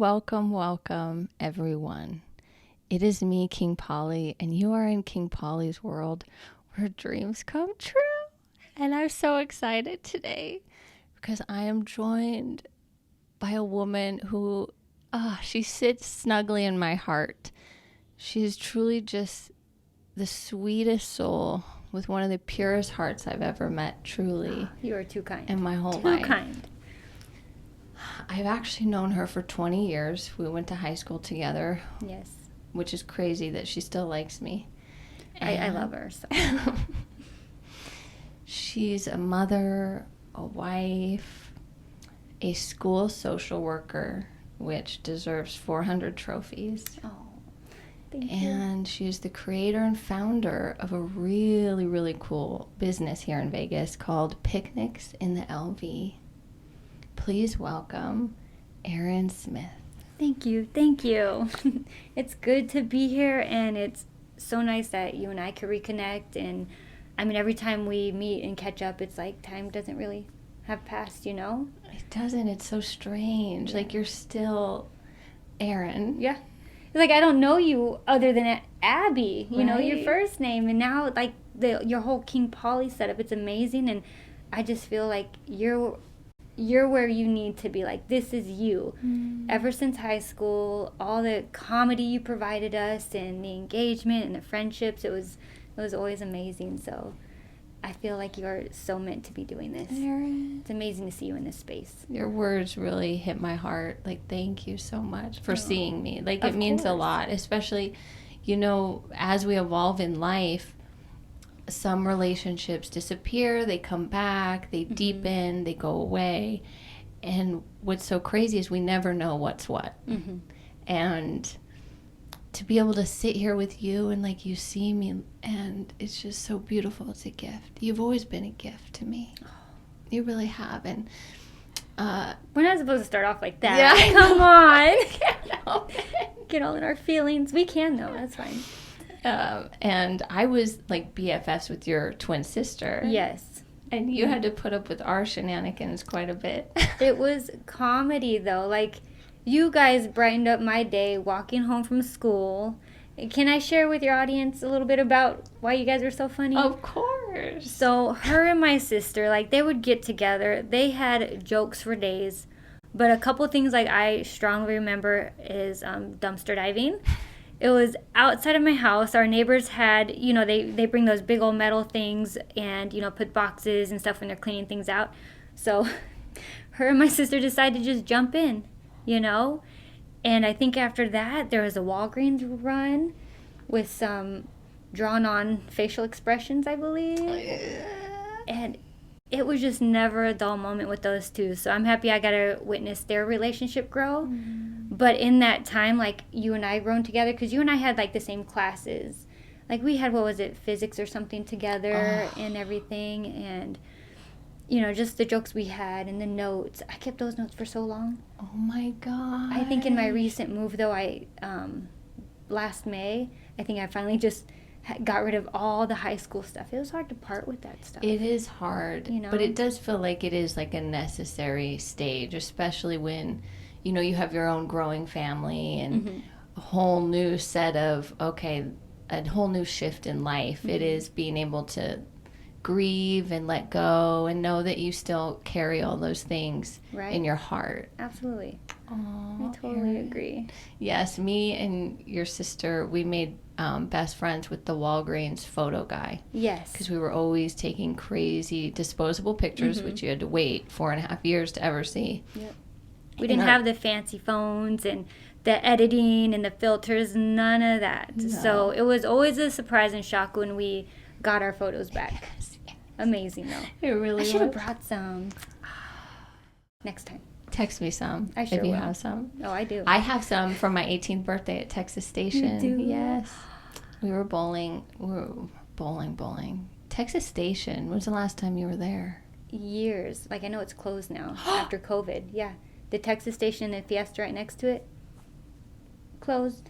Welcome, welcome, everyone. It is me, King Polly, and you are in King Pollys World, where dreams come true. And I'm so excited today because I am joined by a woman who, she sits snugly in my heart. She is truly just the sweetest soul with one of the purest hearts I've ever met, truly. You are too kind. In my whole life. Too kind. I've actually known her for 20 years. We went to high school together. Yes. Which is crazy that she still likes me. I love her. So. She's a mother, a wife, a school social worker, which deserves 400 trophies. Oh, thank you. And she's the creator and founder of a really, really cool business here in Vegas called Picnics in the LV. Please welcome Erin Smith. Thank you. Thank you. It's good to be here, and it's so nice that you and I could reconnect. And I mean, every time we meet and catch up, it's like time doesn't really have passed, you know? It doesn't. It's so strange. Yeah. Like, you're still Erin. Yeah. It's like I don't know you other than Abby, you know, your first name. And now, like, your whole King Polly setup, it's amazing. And I just feel like you're where you need to be. Like, this is you. Ever since high school, all the comedy you provided us and the engagement and the friendships, it was always amazing. So I feel like you're so meant to be doing this. Erin. It's amazing to see you in this space. Your words really hit my heart. Like, thank you so much for seeing me. Like, it means a lot, especially, you know, as we evolve in life, some relationships disappear, they come back, they deepen, they go away. And what's so crazy is we never know what's what. And to be able to sit here with you and, like, you see me, and it's just so beautiful. It's a gift. You've always been a gift to me. You really have. And we're not supposed to start off like that. Yeah, come on. Get all in our feelings. We can, though. That's fine. And I was like BFFs with your twin sister. Yes. And you had to put up with our shenanigans quite a bit. It was comedy, though. Like, you guys brightened up my day walking home from school. Can I share with your audience a little bit about why you guys were so funny? Of course. So her and my sister, like, they would get together. They had jokes for days. But a couple things, like, I strongly remember is dumpster diving. It was outside of my house. Our neighbors had, you know, they bring those big old metal things and, you know, put boxes and stuff when they're cleaning things out. So her and my sister decided to just jump in, you know. And I think after that, there was a Walgreens run with some drawn-on facial expressions, I believe. And it was just never a dull moment with those two. So I'm happy I got to witness their relationship grow. But in that time, like, you and I grown together, because you and I had, like, the same classes. Like, we had, what was it, physics or something together and everything. And, you know, just the jokes we had and the notes. I kept those notes for so long. Oh, my God. I think in my recent move, though, last May, I think I finally just got rid of all the high school stuff. It was hard to part with that stuff. It is hard. You know? But it does feel like it is, like, a necessary stage, especially when, you know, you have your own growing family and a whole new set of, a whole new shift in life. It is being able to grieve and let go and know that you still carry all those things in your heart. Absolutely. Oh, I totally agree. Yes, me and your sister, we made best friends with the Walgreens photo guy. Yes. Because we were always taking crazy disposable pictures, which you had to wait 4.5 years to ever see. Yep. We didn't have the fancy phones and the editing and the filters, none of that. No. So it was always a surprise and shock when we got our photos back. Yes. Amazing, though. It really was. I should have brought some next time. Text me some if you have some. Oh, I do. I have some from my 18th birthday at Texas Station. You do? Yes. We were bowling. Bowling. Texas Station. When was the last time you were there? Years. Like, I know it's closed now after COVID. Yeah. The Texas Station and the Fiesta right next to it, closed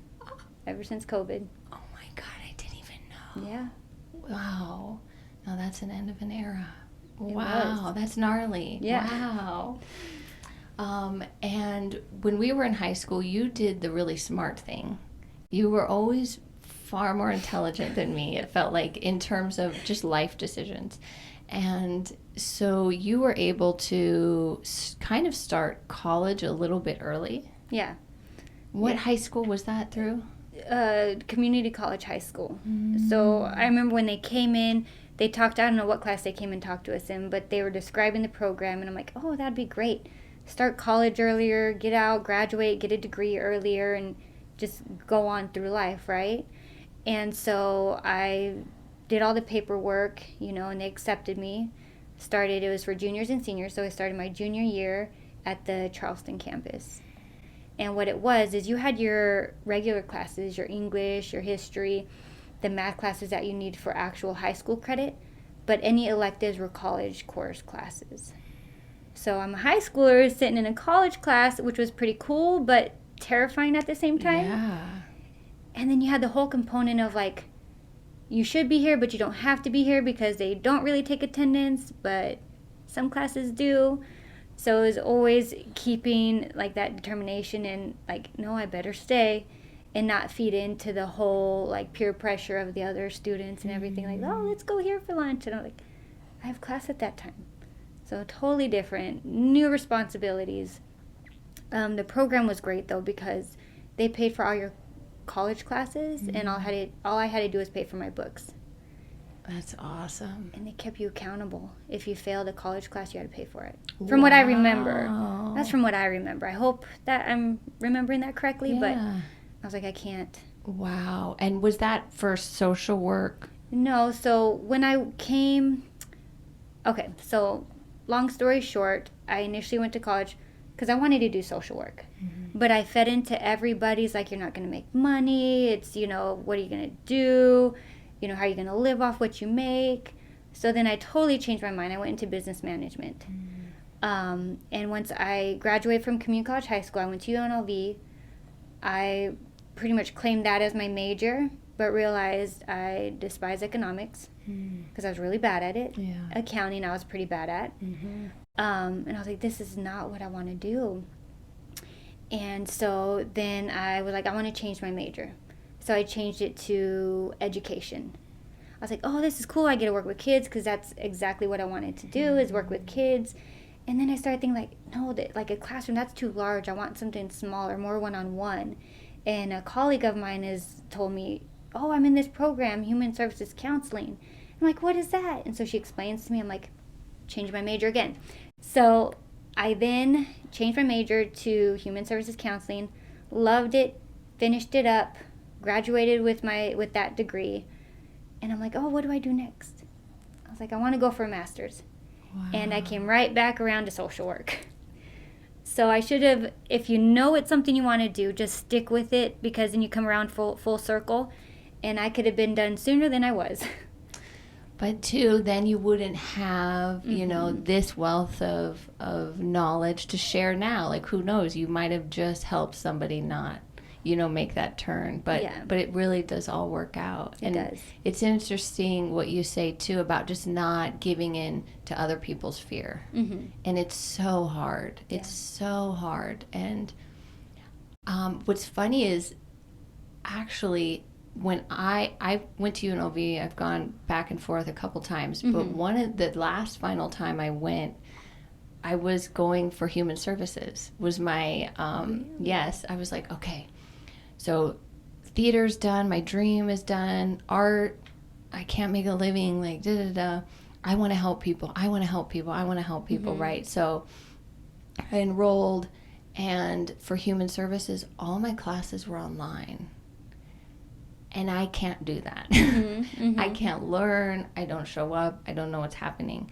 ever since COVID. Oh, my God. I didn't even know. Yeah. Wow. Now that's an end of an era. It Wow. was. That's gnarly. Yeah. Wow. And when we were in high school, you did the really smart thing. You were always far more intelligent than me, it felt like, in terms of just life decisions. And so you were able to kind of start college a little bit early. Yeah. What high school was that through? Community college high school. So I remember when they came in, they talked, I don't know what class they came and talked to us in, but they were describing the program, and I'm like, oh, that'd be great. Start college earlier, get out, graduate, get a degree earlier, and just go on through life, right? And so I did all the paperwork, and they accepted me. It was for juniors and seniors, so I started my junior year at the Charleston campus. And what it was is you had your regular classes, your English, your history, the math classes that you need for actual high school credit, but any electives were college course classes. So I'm a high schooler sitting in a college class, which was pretty cool, but terrifying at the same time. Yeah. And then you had the whole component of like, you should be here, but you don't have to be here because they don't really take attendance, but some classes do. So it was always keeping like that determination and like, no, I better stay, and not feed into the whole like peer pressure of the other students and everything. Like, oh, let's go here for lunch. And I'm like, I have class at that time. So totally different, new responsibilities. The program was great though because they paid for all your college classes, and all I had to do was pay for my books. That's awesome. And they kept you accountable. If you failed a college class, you had to pay for it. From what I remember. That's from what I remember. I hope that I'm remembering that correctly, but I was like, I can't. Wow. And was that for social work? No, so when I came, so long story short, I initially went to college because I wanted to do social work. But I fed into everybody's like, you're not going to make money. It's, what are you going to do? How are you going to live off what you make? So then I totally changed my mind. I went into business management. And once I graduated from community college high school, I went to UNLV. I pretty much claimed that as my major, but realized I despise economics because I was really bad at it. Yeah. Accounting, I was pretty bad at. And I was like, this is not what I want to do. And so then I was like, I want to change my major. So I changed it to education. I was like, oh, this is cool. I get to work with kids because that's exactly what I wanted to do, is work with kids. And then I started thinking like, no, like a classroom, that's too large. I want something smaller, more one-on-one. And a colleague of mine has told me, oh, I'm in this program, Human Services Counseling. I'm like, what is that? And so she explains to me. I'm like, change my major again. So I then changed my major to Human Services Counseling, loved it, finished it up, graduated with that degree. And I'm like, oh, what do I do next? I was like, I want to go for a master's. Wow. And I came right back around to social work. So I should have, if you know it's something you want to do, just stick with it, because then you come around full circle. And I could have been done sooner than I was. But too, then you wouldn't have, this wealth of knowledge to share now. Like, who knows? You might have just helped somebody not, make that turn. But it really does all work out. It does. It's interesting what you say, too, about just not giving in to other people's fear. Mm-hmm. And it's so hard. Yeah. It's so hard. And what's funny is, actually, when I went to UNLV, I've gone back and forth a couple times, but one of the last final time I went, I was going for human services. Was my yes, I was like, okay, so theater's done, my dream is done, art, I can't make a living, like I want to help people, right? So I enrolled, and for human services, all my classes were online. And I can't do that. I can't learn. I don't show up. I don't know what's happening.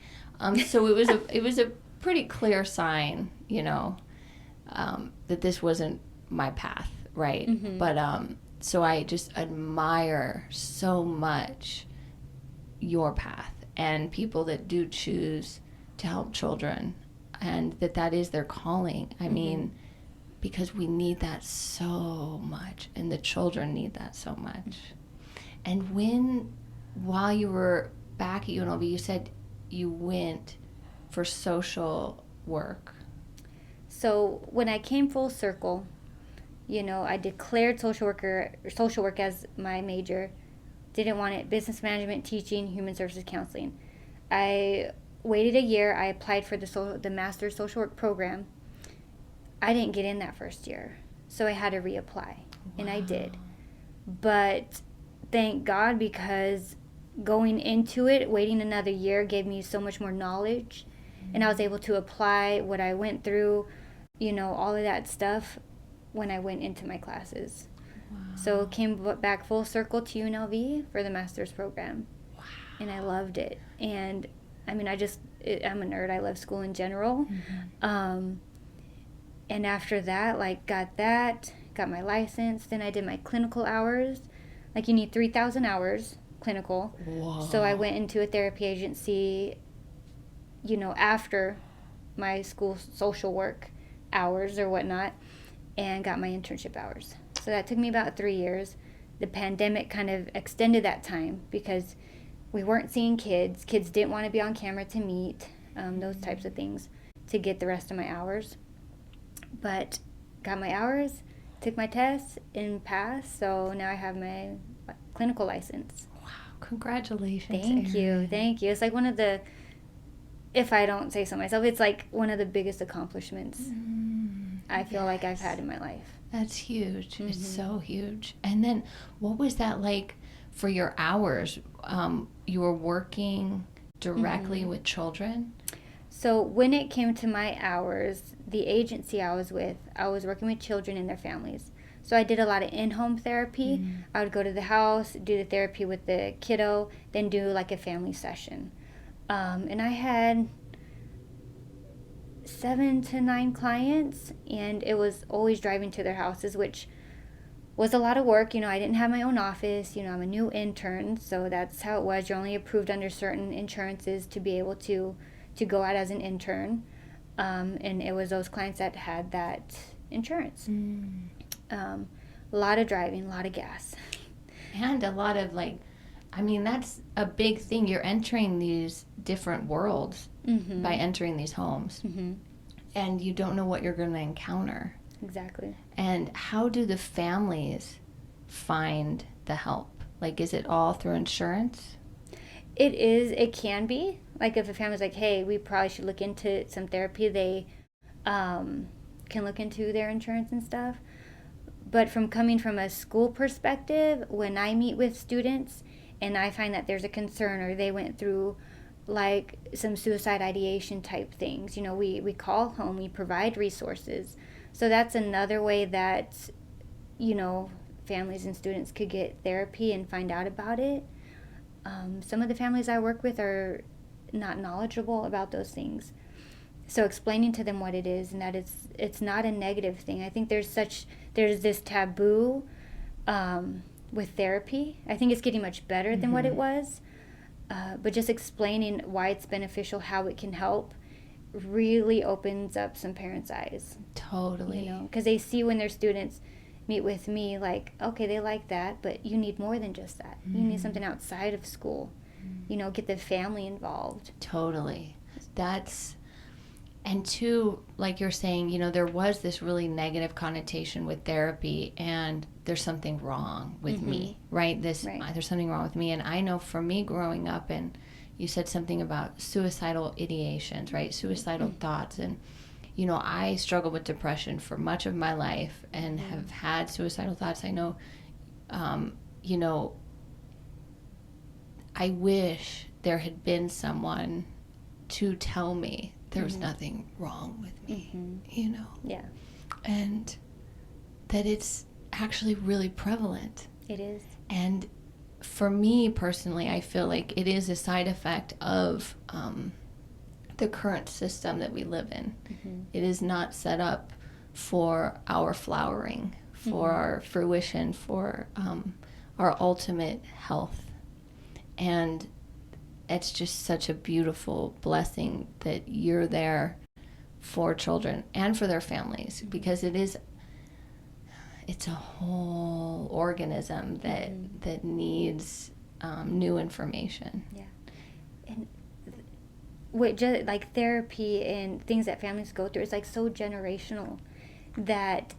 So it was a pretty clear sign, that this wasn't my path, right? But so I just admire so much your path and people that do choose to help children, and that is their calling. I mean, because we need that so much, and the children need that so much. And while you were back at UNLV, you said you went for social work. So when I came full circle, I declared social work as my major. Didn't want it. Business management, teaching, human services, counseling. I waited a year. I applied for the master's social work program. I didn't get in that first year, so I had to reapply, and I did. But thank God, because going into it, waiting another year gave me so much more knowledge, and I was able to apply what I went through, all of that stuff when I went into my classes. Wow. So came back full circle to UNLV for the master's program. Wow. And I loved it. And I mean, I'm a nerd. I love school in general. Mm-hmm. And after that, got my license. Then I did my clinical hours. You need 3,000 hours clinical. Whoa. So I went into a therapy agency, after my school social work hours or whatnot, and got my internship hours. So that took me about 3 years. The pandemic kind of extended that time because we weren't seeing kids. Kids didn't want to be on camera to meet, those types of things, to get the rest of my hours. But got my hours, took my tests, and passed. So now I have my clinical license. Wow, congratulations. Thank you. It's one of the, if I don't say so myself, it's one of the biggest accomplishments I feel like I've had in my life. That's huge. Mm-hmm. It's so huge. And then what was that like for your hours? You were working directly with children? So when it came to my hours, the agency I was with, I was working with children and their families. So I did a lot of in-home therapy. Mm-hmm. I would go to the house, do the therapy with the kiddo, then do a family session. And I had 7 to 9 clients, and it was always driving to their houses, which was a lot of work. I didn't have my own office. I'm a new intern, so that's how it was. You're only approved under certain insurances to be able to go out as an intern. And it was those clients that had that insurance. A lot of driving, a lot of gas. And a lot of that's a big thing. You're entering these different worlds by entering these homes. Mm-hmm. And you don't know what you're going to encounter. Exactly. And how do the families find the help? Is it all through insurance? It is. It can be. If a family's hey, we probably should look into some therapy, they can look into their insurance and stuff. But coming from a school perspective, when I meet with students and I find that there's a concern or they went through some suicide ideation type things, we call home, we provide resources. So that's another way that, families and students could get therapy and find out about it. Some of the families I work with are not knowledgeable about those things. So explaining to them what it is and that it's not a negative thing. I think there's this taboo with therapy. I think it's getting much better than what it was. But just explaining why it's beneficial, how it can help, really opens up some parents' eyes. Totally. Because they see when their students meet with me, okay, they like that, but you need more than just that. You need something outside of school. Get the family involved. Totally. And two, like you're saying, there was this really negative connotation with therapy, and there's something wrong with me, right? There's something wrong with me. And I know for me growing up, and you said something about suicidal ideations, right? Suicidal thoughts. And, I struggled with depression for much of my life and have had suicidal thoughts. I know, I wish there had been someone to tell me there was nothing wrong with me, Yeah. And that it's actually really prevalent. It is. And for me personally, I feel like it is a side effect of the current system that we live in. It is not set up for our flowering, for our fruition, for our ultimate health. And it's just such a beautiful blessing that you're there for children and for their families, because it's a whole organism that needs new information. Yeah. And with just like therapy and things that families go through, it's like so generational that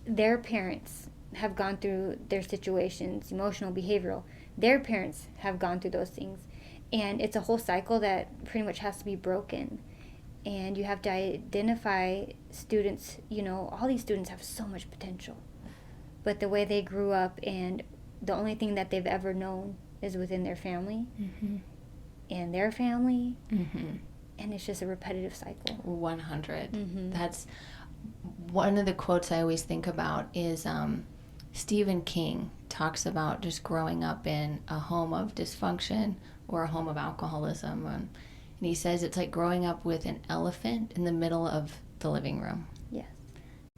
their parents have gone through their situations, emotional, behavioral. Their parents have gone through those things. And it's a whole cycle that pretty much has to be broken. And you have to identify students, all these students have so much potential. But the way they grew up and the only thing that they've ever known is within their family and their family. And it's just a repetitive cycle. 100. That's one of the quotes I always think about is Stephen King talks about just growing up in a home of dysfunction or a home of alcoholism. And he says it's like growing up with an elephant in the middle of the living room. Yes.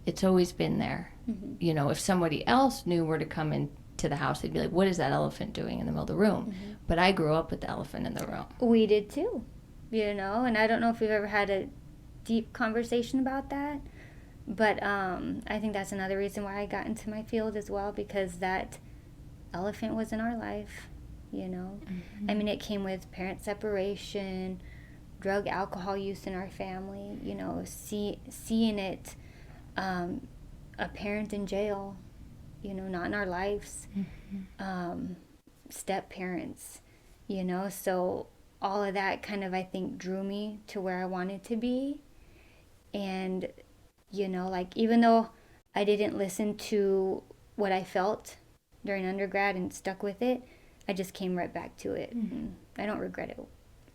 It's always been there. If somebody else were to come into the house, they'd be like, what is that elephant doing in the middle of the room? But I grew up with the elephant in the room. We did too, and I don't know if we've ever had a deep conversation about that. But I think that's another reason why I got into my field as well, because that elephant was in our life, I mean, it came with parent separation, drug, alcohol use in our family, seeing it, a parent in jail, not in our lives, step parents, so all of that kind of, I think, drew me to where I wanted to be. And like, even though I didn't listen to what I felt during undergrad and stuck with it, I just came right back to it. And I don't regret it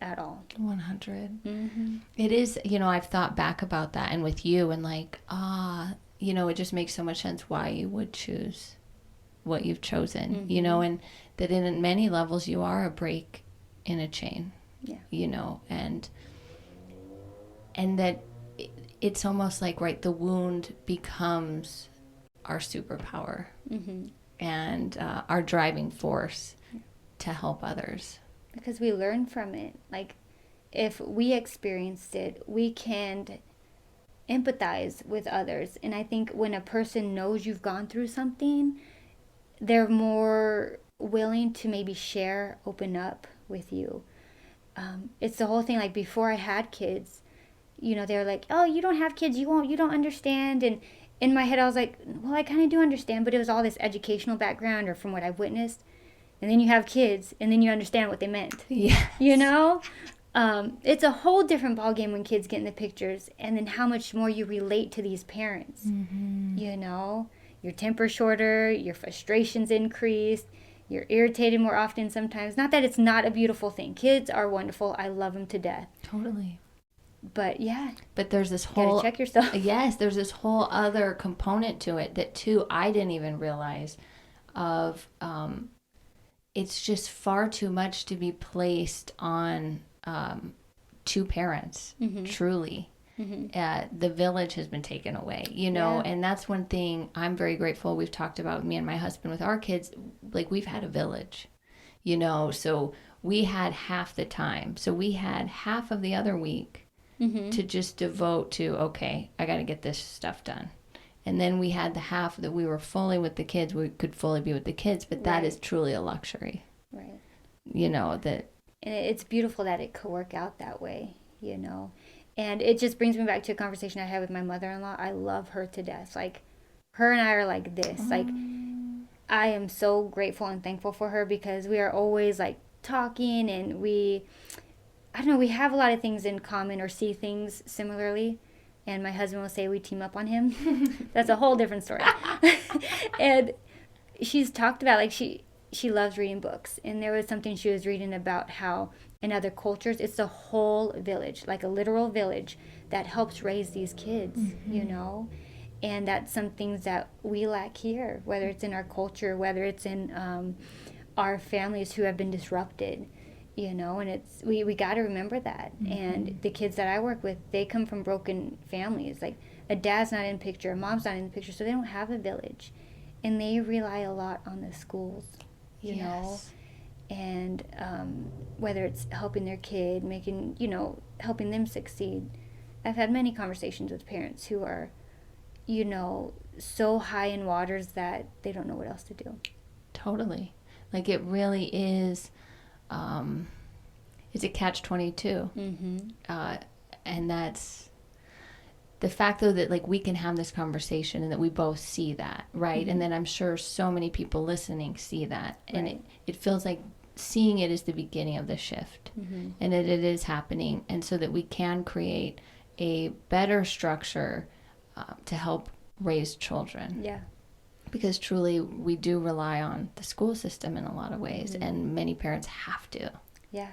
at all. 100. It is, I've thought back about that and with you and like, it just makes so much sense why you would choose what you've chosen, and that in many levels you are a break in a chain, and that it's almost like, right, the wound becomes our superpower and our driving force to help others. Because we learn from it. Like, if we experienced it, we can empathize with others. And I think when a person knows you've gone through something, they're more willing to maybe share, open up with you. It's the whole thing, like, before I had kids, they're like, oh, you don't have kids, you don't understand. And in my head I was like, well, I kind of do understand, but it was all this educational background or from what I've witnessed. And then you have kids and then you understand what they meant. Yeah. It's a whole different ballgame when kids get in the pictures, and then how much more you relate to these parents. Your temper's shorter, your frustration's increased, you're irritated more often sometimes. Not that it's not a beautiful thing. Kids are wonderful. I love them to death. Totally. But yeah. But there's this whole... check yourself. Yes, there's this whole other component to it that, too, I didn't even realize of... it's just far too much to be placed on two parents, truly. The village has been taken away, and that's one thing I'm very grateful. We've talked about, me and my husband, with our kids, like, we've had a village, so we had half the time. So we had half of the other week to just devote to, okay, I got to get this stuff done. And then we had the half that we were fully with the kids. We could fully be with the kids, but that is truly a luxury. Right. That... And it's beautiful that it could work out that way, And it just brings me back to a conversation I had with my mother-in-law. I love her to death. Like, her and I are like this. Like, I am so grateful and thankful for her because we are always, like, talking, and we have a lot of things in common or see things similarly. And my husband will say we team up on him. That's a whole different story. And she's talked about, like, she loves reading books. And there was something she was reading about how in other cultures, it's the whole village, like a literal village, that helps raise these kids, And that's some things that we lack here, whether it's in our culture, whether it's in our families who have been disrupted, and it's we got to remember that. And the kids that I work with, they come from broken families. Like, a dad's not in the picture, a mom's not in the picture, so they don't have a village. And they rely a lot on the schools, you know. And whether it's helping their kid, helping them succeed. I've had many conversations with parents who are, so high in waters that they don't know what else to do. Totally. Like, it really is, it's a catch-22. And that's the fact, though, that like we can have this conversation and that we both see that, right? And then I'm sure so many people listening see that, and it feels like seeing it is the beginning of the shift, and it is happening, and so that we can create a better structure to help raise children. Yeah. Because truly, we do rely on the school system in a lot of ways, and many parents have to. Yeah.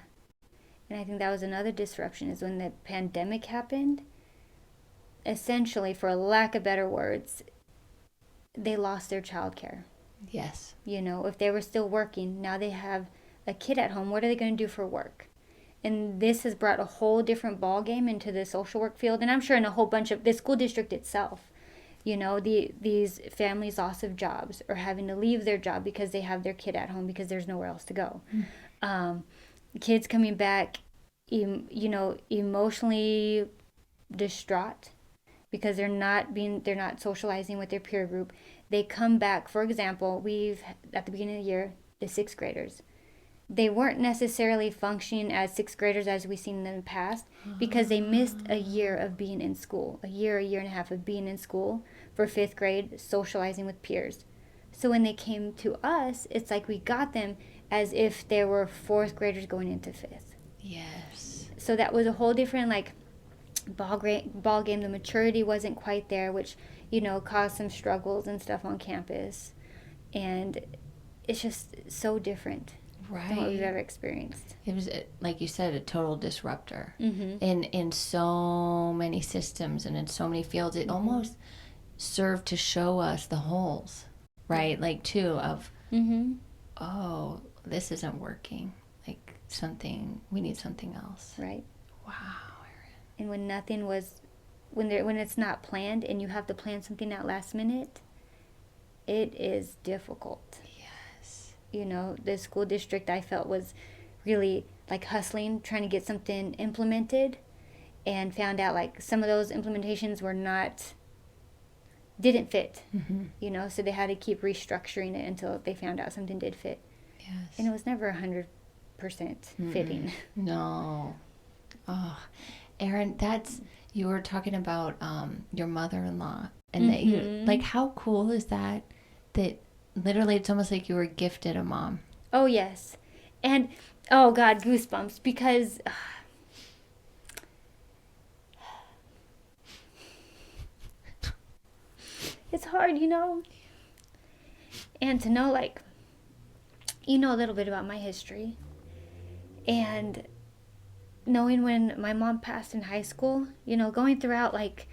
And I think that was another disruption, is when the pandemic happened. Essentially, for lack of better words, they lost their childcare. Yes. You know, if they were still working, now they have a kid at home. What are they going to do for work? And this has brought a whole different ball game into the social work field. And I'm sure in a whole bunch of the school district itself, you know, these families' loss of jobs or having to leave their job because they have their kid at home because there's nowhere else to go. Kids coming back, you know, emotionally distraught because they're not socializing with their peer group. They come back, for example, at the beginning of the year, the 6th graders, they weren't necessarily functioning as 6th graders as we've seen in the past because they missed a year of being in school, a year and a half of being in school for 5th grade, socializing with peers. So when they came to us, it's like we got them as if they were 4th graders going into 5th. Yes. So that was a whole different ball game. The maturity wasn't quite there, which, you know, caused some struggles and stuff on campus. And it's just so different than what we've ever experienced. It was, like you said, a total disruptor in so many systems and in so many fields. It almost served to show us the holes, right? Like, too, of, oh, this isn't working. Like, we need something else. Right. Wow. And when nothing was, when it's not planned and you have to plan something at last minute, it is difficult. Yes. You know, the school district, I felt, was really like hustling, trying to get something implemented, and found out like some of those implementations didn't fit, you know, so they had to keep restructuring it until they found out something did fit. Yes. And it was never 100% fitting. No. Oh, Erin, you were talking about your mother-in-law, and that you, like, how cool is that literally it's almost like you were gifted a mom. Oh, yes. And, oh, God, goosebumps, because it's hard, you know, and to know, like, you know a little bit about my history, and knowing when my mom passed in high school, you know, going throughout, like,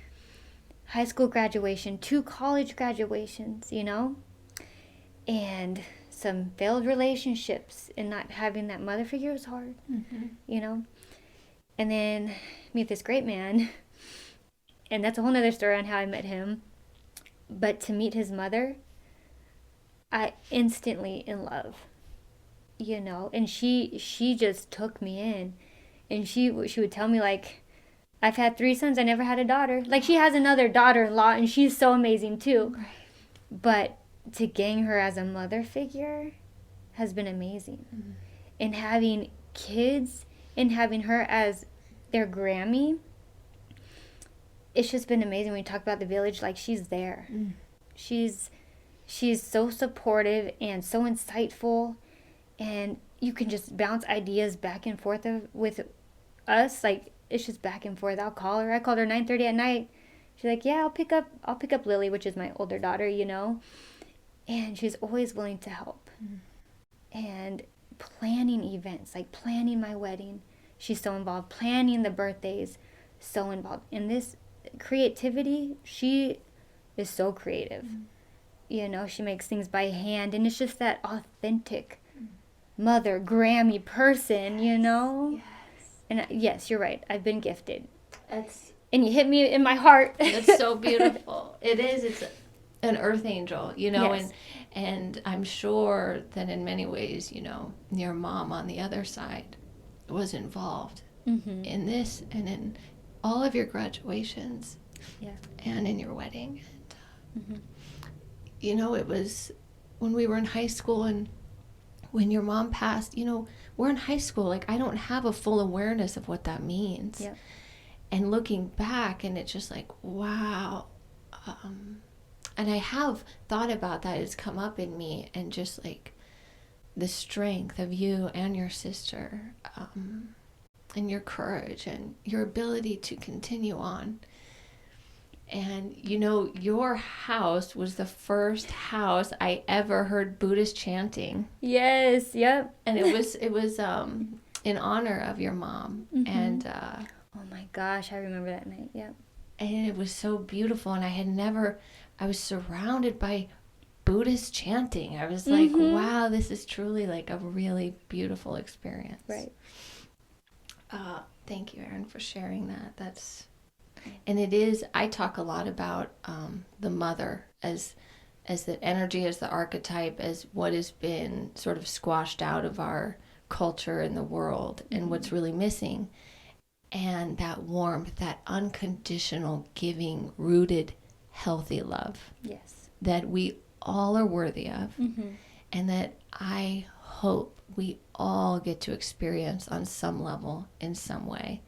high school graduation, 2 college graduations, you know, and some failed relationships, and not having that mother figure was hard, you know, and then meet this great man, and that's a whole nother story on how I met him, but to meet his mother, I instantly in love, you know, and she just took me in. And she would tell me, like, I've had 3 sons, I never had a daughter. Like, she has another daughter-in-law, and she's so amazing, too. Right. But to gain her as a mother figure has been amazing. And having kids and having her as their Grammy, it's just been amazing. When you talk about the village, like, she's there. She's so supportive and so insightful, and you can just bounce ideas back and forth with us. Like, it's just back and forth. I'll call her. I called her 9:30 at night. She's like, yeah, I'll pick up Lily, which is my older daughter, you know. And she's always willing to help. And planning events, like planning my wedding, she's so involved. Planning the birthdays, so involved. In this creativity, she is so creative. You know, she makes things by hand, and it's just that authentic mother, Grammy person, you know? Yes. And yes, you're right. I've been gifted. And you hit me in my heart. It's so beautiful. It is. It's an earth angel, you know, yes. and I'm sure that in many ways, you know, your mom on the other side was involved in this and in all of your graduations and in your wedding. And, you know, it was when we were in high school and when your mom passed, we're in high school. Like, I don't have a full awareness of what that means. Yep. And looking back, and it's just like, wow. And I have thought about that. It's come up in me, and just like the strength of you and your sister, and your courage and your ability to continue on. And your house was the first house I ever heard Buddhist chanting. Yes, yep. And it was in honor of your mom. Mm-hmm. And oh my gosh, I remember that night. Yep. And it was so beautiful, and I was surrounded by Buddhist chanting. I was like, wow, this is truly like a really beautiful experience. Right. Thank you, Erin, for sharing that. And I talk a lot about the mother as the energy, as the archetype, as what has been sort of squashed out of our culture and the world, and what's really missing. And that warmth, that unconditional giving, rooted, healthy love. Yes. That we all are worthy of, and that I hope we all get to experience on some level, in some way.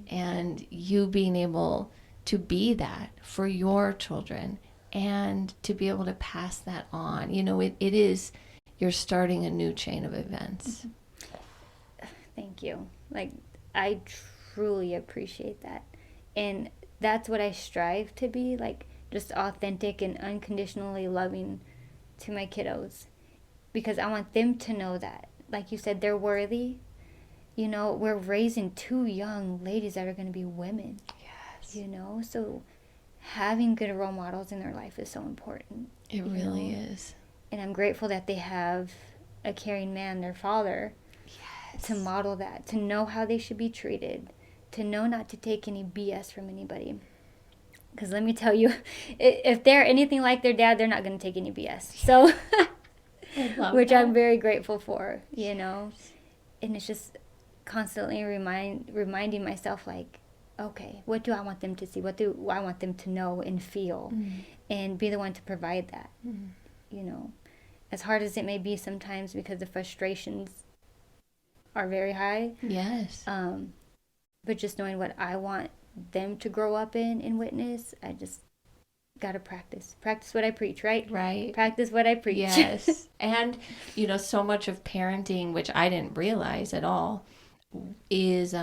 And you being able to be that for your children, and to be able to pass that on. It is, you're starting a new chain of events. Thank you. Like, I truly appreciate that. And that's what I strive to be, like, just authentic and unconditionally loving to my kiddos, because I want them to know that, like you said, they're worthy. We're raising 2 young ladies that are going to be women. Yes. So having good role models in their life is so important. It really is. And I'm grateful that they have a caring man, their father, to model that, to know how they should be treated, to know not to take any BS from anybody. Because let me tell you, if they're anything like their dad, they're not going to take any BS. So, which I'm very grateful for, And it's just constantly reminding myself, like, okay, what do I want them to see? What do I want them to know and feel? And be the one to provide that, As hard as it may be sometimes, because the frustrations are very high. Yes. But just knowing what I want them to grow up in and witness, I just gotta practice what I preach. Right Practice what I preach. Yes. And so much of parenting, which I didn't realize at all, is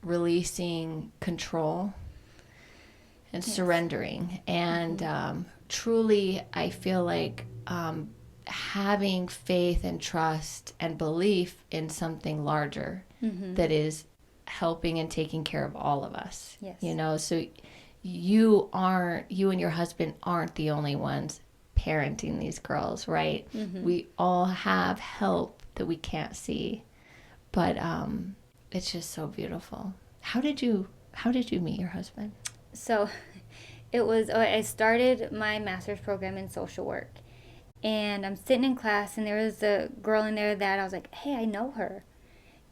releasing control and surrendering. And truly, I feel like having faith and trust and belief in something larger that is helping and taking care of all of us. Yes. So you and your husband aren't the only ones parenting these girls, right? We all have help that we can't see, but it's just so beautiful. How did you meet your husband? So I started my master's program in social work, and I'm sitting in class, and there was a girl in there that I was like, hey, I know her.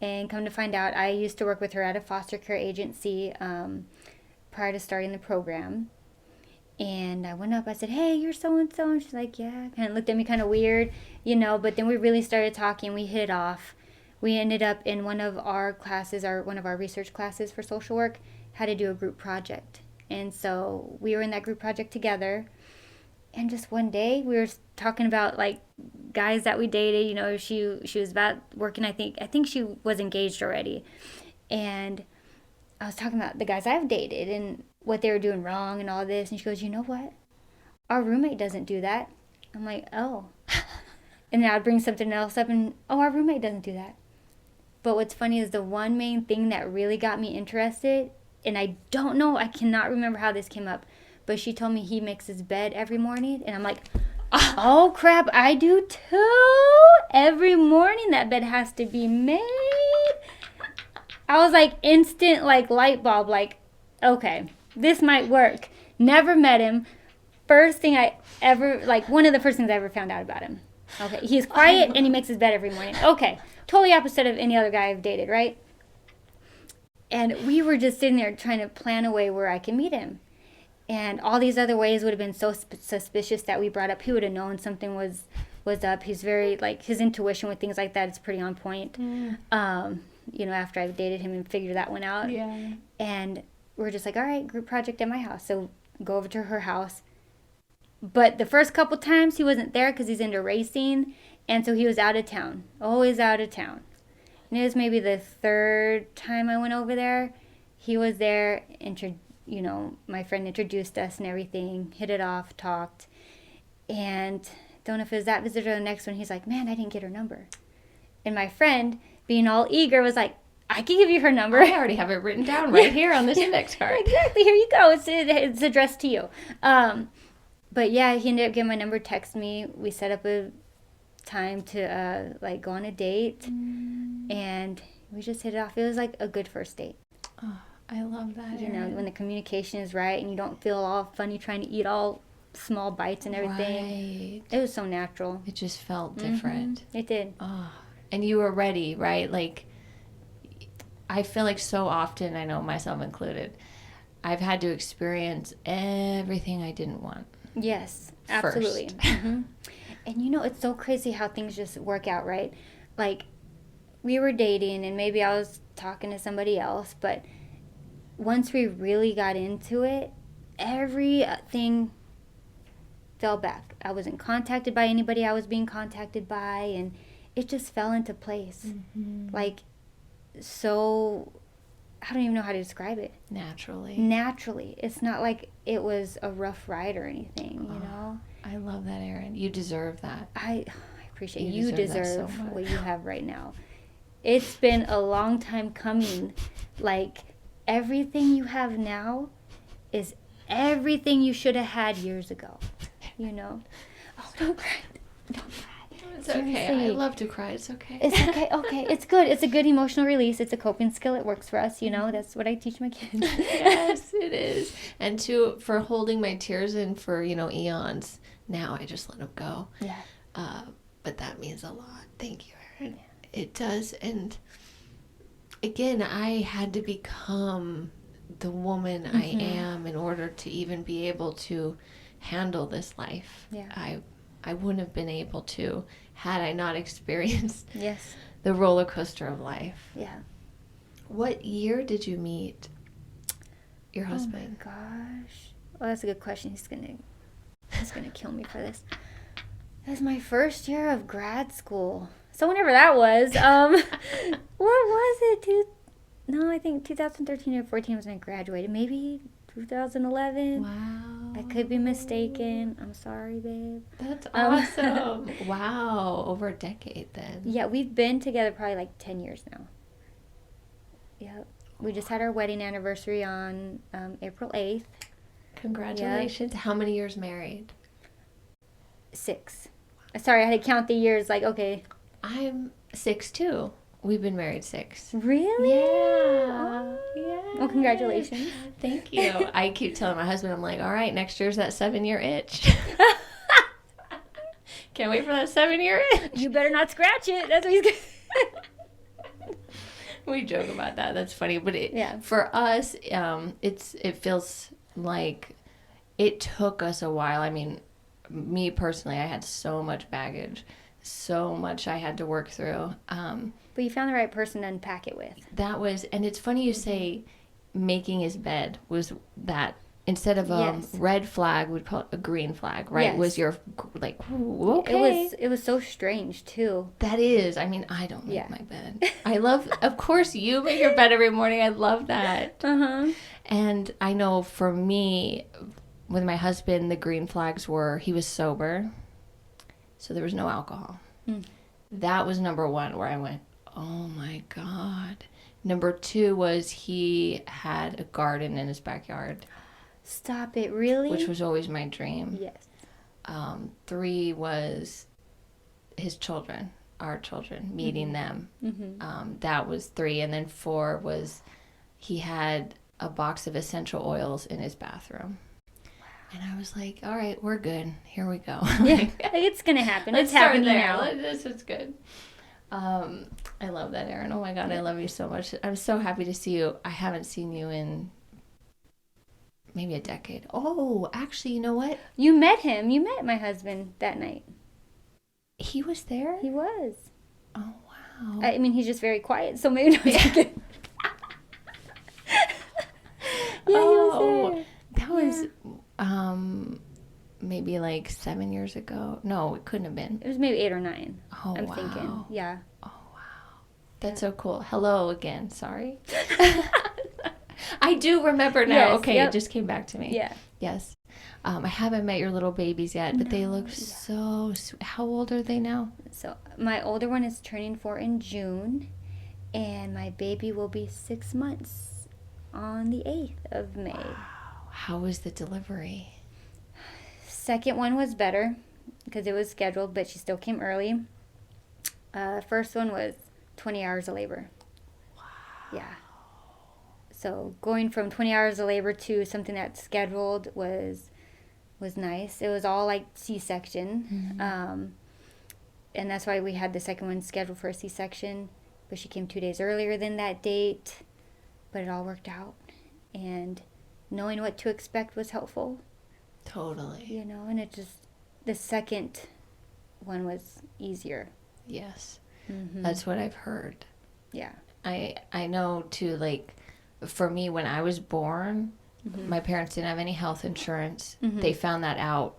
And come to find out, I used to work with her at a foster care agency prior to starting the program. And I went up, I said, hey, you're so-and-so. And she's like, yeah. Kind of looked at me kind of weird, but then we really started talking. We hit it off. We ended up in one of our classes, one of our research classes for social work, had to do a group project. And so we were in that group project together. And just one day we were talking about, like, guys that we dated. She was about working, I think she was engaged already. And I was talking about the guys I've dated and what they were doing wrong and all this. And she goes, you know what? Our roommate doesn't do that. I'm like, oh. And then I'd bring something else up and, oh, our roommate doesn't do that. But what's funny is the one main thing that really got me interested, and I cannot remember how this came up, but she told me he makes his bed every morning. And I'm like, oh, crap, I do too. Every morning that bed has to be made. I was like, instant, like, light bulb, like, okay, this might work. Never met him. First thing I ever, like, one of the first things I ever found out about him. Okay, he's quiet and he makes his bed every morning. Okay, totally opposite of any other guy I've dated, right? And we were just sitting there trying to plan a way where I can meet him. And all these other ways would have been so suspicious that we brought up. He would have known something was was up. He's very, like, his intuition with things like that is pretty on point. You know, after I've dated him and figured that one out. Yeah. And we're just like, all right, group project at my house. So go over to her house. But the first couple times he wasn't there because he's into racing. And so he was out of town, always out of town. And it was maybe the third time I went over there. He was there, you know, my friend introduced us and everything, hit it off, talked. And don't know if it was that visit or the next one, he's like, man, I didn't get her number. And my friend, being all eager, was like, I can give you her number. I already have it written down right here on this index card. Exactly, here you go. It's addressed to you. But yeah, he ended up getting my number, text me. We set up a time to like go on a date, and we just hit it off. It was like a good first date. Oh, I love that. You know, when the communication is right and you don't feel all funny trying to eat all small bites and everything. Right. It was so natural. It just felt different. It did. Oh, and you were ready, right? Like, I feel like so often, I know myself included, I've had to experience everything I didn't want. Yes, absolutely. And you know, it's so crazy how things just work out, right? Like, we were dating and maybe I was talking to somebody else, but once we really got into it, everything fell back. I wasn't contacted by anybody I was being contacted by, and it just fell into place. Like, so, I don't even know how to describe it. Naturally. It's not like it was a rough ride or anything, you know? I love that, Erin. You deserve that. I appreciate it. You deserve so what you have right now. It's been a long time coming. Like, everything you have now is everything you should have had years ago, you know? Oh, don't cry. Don't cry. It's okay. I love to cry. It's okay. It's okay. Okay. It's good. It's a good emotional release. It's a coping skill. It works for us, you know? That's what I teach my kids. Yes, it is. And for holding my tears in for, you know, eons. Now I just let them go. Yeah. But that means a lot. Thank you, Erin. Yeah. It does. And again, I had to become the woman I am in order to even be able to handle this life. Yeah. I wouldn't have been able to had I not experienced yes. the roller coaster of life. Yeah. What year did you meet your husband? Oh my gosh. Well, that's a good question. He's gonna kill me for this. It was my first year of grad school. So whenever that was, what was it? I think 2013 or 14 was when I graduated. Maybe 2011. Wow. I could be mistaken. I'm sorry, babe. That's awesome. Wow. Over a decade then. Yeah, we've been together probably like 10 years now. Yep. We just had our wedding anniversary on April 8th. Congratulations. Yep. How many years married? 6. Sorry, I had to count the years. Like, okay. I'm 6 too. We've been married 6. Really? Yeah. Oh. Yeah. Well, congratulations. Thank you. I keep telling my husband, I'm like, all right, next year's that 7-year itch. Can't wait for that 7-year itch. You better not scratch it. That's what he's going to We joke about that. That's funny. But for us, it feels like it took us a while. I mean, me personally, I had so much baggage, so much I had to work through. But you found the right person to unpack it with. That was, and it's funny you say making his bed was that. Instead of a red flag, we'd call it a green flag, right? Yes. Was your, like, okay. It was so strange, too. That is. I mean, I don't make my bed. I love, of course, you make your bed every morning. I love that. Uh-huh. And I know for me, with my husband, the green flags were he was sober, so there was no alcohol. That was number 1 where I went, oh, my God. Number 2 was he had a garden in his backyard. Stop it, really? Which was always my dream. Yes. 3 was his children, our children, meeting them. That was 3. And then 4 was he had a box of essential oils in his bathroom. And I was like, all right, we're good. Here we go. Yeah, it's going to happen. It's happening now. This is good. I love that, Erin. Oh, my God, I love you so much. I'm so happy to see you. I haven't seen you in maybe a decade. Oh, actually, you know what? You met him. You met my husband that night. He was there? He was. Oh, wow. I mean, he's just very quiet, so maybe not. Yeah, he was there. That was maybe like 7 years ago. No, it couldn't have been. It was maybe 8 or 9. Oh, I'm thinking. Yeah. Oh, wow. That's so cool. Hello again. Sorry. I do remember now. Yes, okay, yep. It just came back to me. Yeah. Yes. I haven't met your little babies yet, but they look so sweet. How old are they now? So my older one is turning 4 in June, and my baby will be 6 months on the 8th of May. Wow. How was the delivery? Second one was better because it was scheduled, but she still came early. First one was 20 hours of labor. Wow. Yeah. So going from 20 hours of labor to something that's scheduled was nice. It was all like C-section. Mm-hmm. And that's why we had the second one scheduled for a C-section. But she came 2 days earlier than that date. But it all worked out. And knowing what to expect was helpful. Totally. You know, and it just, the second one was easier. Yes. Mm-hmm. That's what I've heard. Yeah. I know too, like, for me, when I was born, my parents didn't have any health insurance. They found that out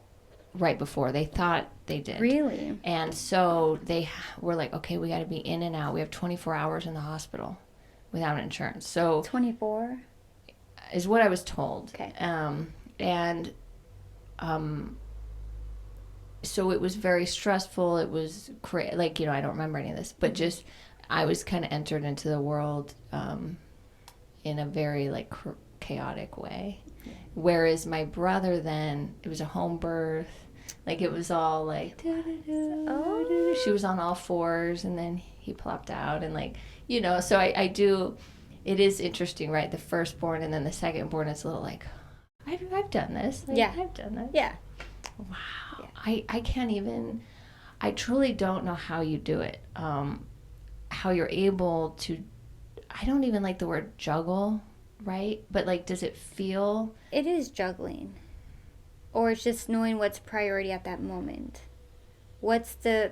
right before. They thought they did. Really? And so they were like, okay, we got to be in and out. We have 24 hours in the hospital without insurance. So 24? Is what I was told. Okay. So it was very stressful. It was like, I don't remember any of this, but just I was kind of entered into the world in a very like chaotic way. Whereas my brother, then it was a home birth. Like it was all like, she was on all fours, and then he plopped out, and like, so I do, it is interesting, right? The firstborn and then the secondborn, it's a little like, I've done this. Like, yeah. I've done this. Yeah. Wow. Yeah. I can't even, I truly don't know how you do it. How you're able to, I don't even like the word juggle, right? But like, does it feel? It is juggling. Or it's just knowing what's priority at that moment. What's the,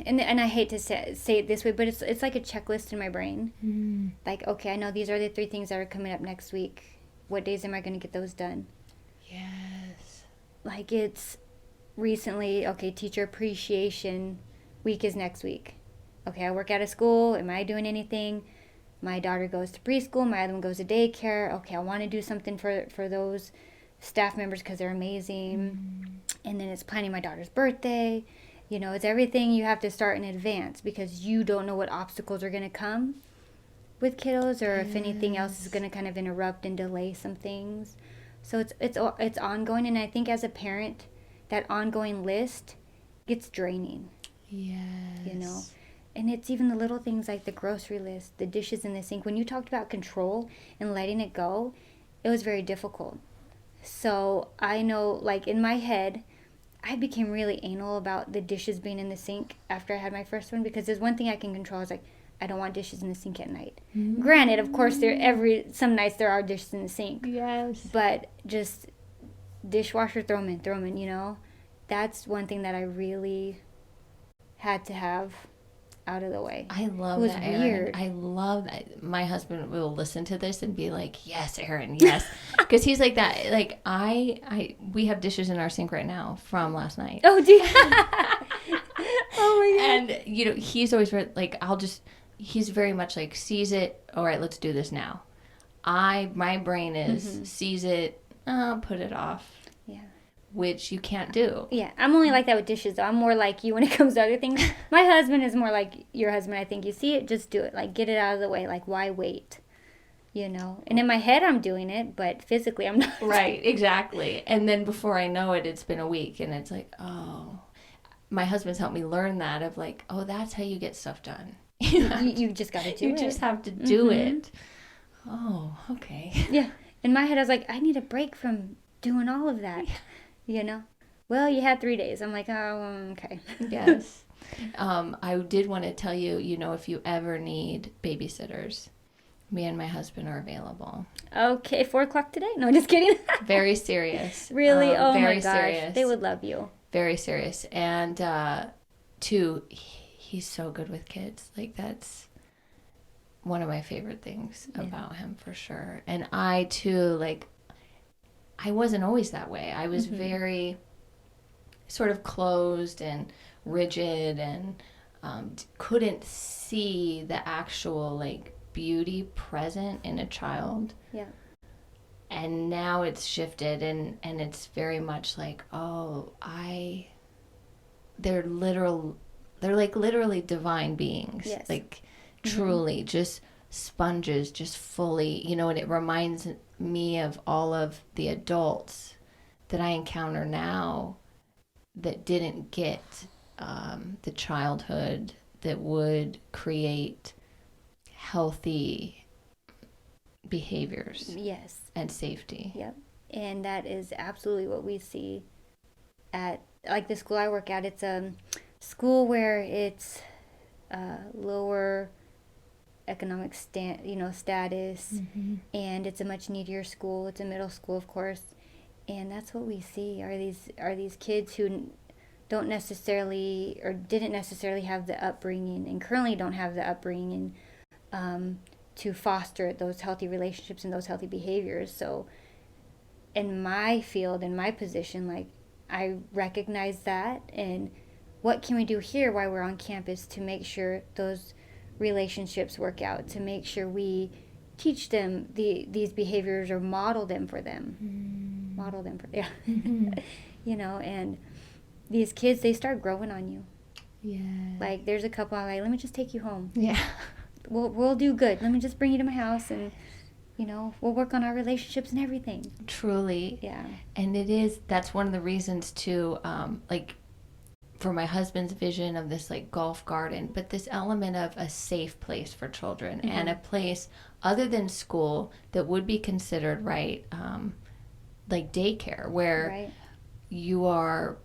and I hate to say it this way, but it's like a checklist in my brain. Like, okay, I know these are the 3 things that are coming up next week. What days am I going to get those done? Yes. Like it's recently, okay, teacher appreciation week is next week. Okay, I work out of school. Am I doing anything? My daughter goes to preschool. My other one goes to daycare. Okay, I want to do something for those staff members because they're amazing. And then it's planning my daughter's birthday. It's everything you have to start in advance because you don't know what obstacles are going to come with kiddos, or if anything else is going to kind of interrupt and delay some things. So it's ongoing, and I think as a parent, that ongoing list gets draining. Yes. And it's even the little things like the grocery list, the dishes in the sink. When you talked about control and letting it go, it was very difficult. So I know, like in my head, I became really anal about the dishes being in the sink after I had my first one, because there's one thing I can control. I was like, I don't want dishes in the sink at night. Granted, of course, some nights there are dishes in the sink. Yes. But just dishwasher, throw them in, That's one thing that I really had to have out of the way. I love that, Erin. Weird. I love that. My husband will listen to this and be like, yes, Erin, yes. Because he's like that. Like, we have dishes in our sink right now from last night. Oh, dear. Oh, my God. And, he's always like, he's very much like, sees it. All right, let's do this now. My brain is, sees it, put it off. Yeah. Which you can't do. Yeah, I'm only like that with dishes, though. I'm more like you when it comes to other things. My husband is more like your husband, I think. You see it, just do it. Like, get it out of the way. Like, why wait? And in my head, I'm doing it, but physically, I'm not. Right, exactly. And then before I know it, it's been a week, and it's like, oh. My husband's helped me learn that of like, oh, that's how you get stuff done. You just got to do it. You just have to do it. Oh, okay. Yeah. In my head, I was like, I need a break from doing all of that. Well, you had 3 days. I'm like, oh, okay. Yes. I did want to tell you, if you ever need babysitters, me and my husband are available. Okay, 4:00 today? No, just kidding. Very serious. Really? Oh very my gosh. Serious. They would love you. Very serious. And two, he's so good with kids. Like, that's one of my favorite things about him, for sure. And I too, like, I wasn't always that way. I was very sort of closed and rigid, and couldn't see the actual, like, beauty present in a child. Yeah. And now it's shifted, and it's very much like, oh, they're like literally divine beings. Yes. Like, truly just sponges, just fully, you know. And it reminds me of all of the adults that I encounter now that didn't get the childhood that would create healthy behaviors. Yes. And safety. Yep. And that is absolutely what we see at, like, the school I work at. It's a school where it's lower economic status, and it's a much needier school. It's a middle school, of course, and that's what we see are these kids who don't necessarily, or didn't necessarily, have the upbringing, and currently don't have the upbringing to foster those healthy relationships and those healthy behaviors. So in my field, in my position, like, I recognize that, and what can we do here while we're on campus to make sure those relationships work out, to make sure we teach them these behaviors, or model them for them. You know, and these kids, they start growing on you. Yeah. Like, there's a couple, I'm like, let me just take you home. Yeah. We'll do good. Let me just bring you to my house, and, you know, we'll work on our relationships and everything. Truly. Yeah. And that's one of the reasons too, like, for my husband's vision of this, like, golf garden, but this element of a safe place for children, and a place other than school that would be considered, right, like daycare, where you are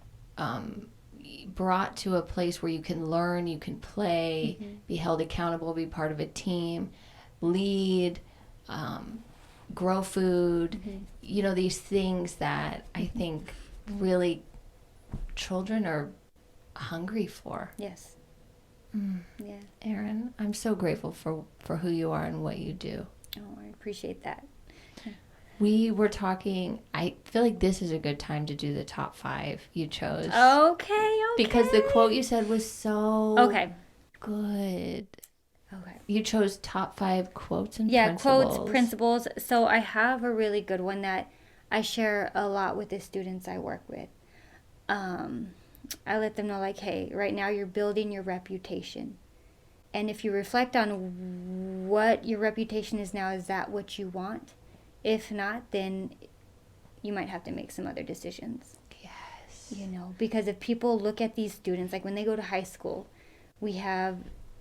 brought to a place where you can learn, you can play, be held accountable, be part of a team, lead, grow food, you know, these things that I think really children are hungry for. Yes. Yeah. Erin, I'm so grateful for who you are and what you do. Oh, I appreciate that. We were talking, I feel like this is a good time to do the top 5 you chose. Okay. Because the quote you said was so good. Okay. You chose top 5 quotes and principles. Yeah, quotes, principles. So I have a really good one that I share a lot with the students I work with. I let them know, like, hey, right now you're building your reputation. And if you reflect on what your reputation is now, is that what you want? If not, then you might have to make some other decisions. Yes. You know, because if people look at these students, like when they go to high school, we have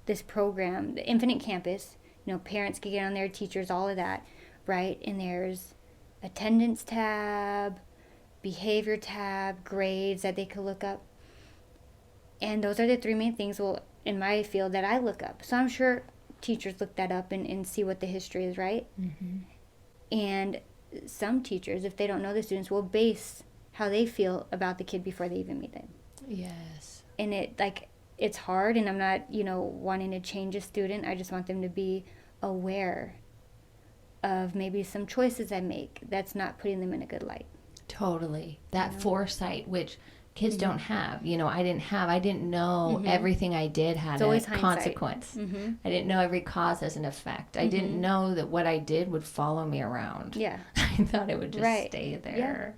this program, the Infinite Campus, you know, parents can get on there, teachers, all of that, right? And there's attendance tab, behavior tab, grades that they could look up. And those are the 3 main things, well, in my field, that I look up. So I'm sure teachers look that up and see what the history is, right? And some teachers, if they don't know the students, will base how they feel about the kid before they even meet them. Yes. And it's hard, and I'm not, you know, wanting to change a student. I just want them to be aware of maybe some choices I make that's not putting them in a good light. Totally. That foresight, which kids don't have. You know, I didn't know everything I did had a consequence. I didn't know every cause has an effect. I didn't know that what I did would follow me around. Yeah. I thought it would just stay there. Yeah.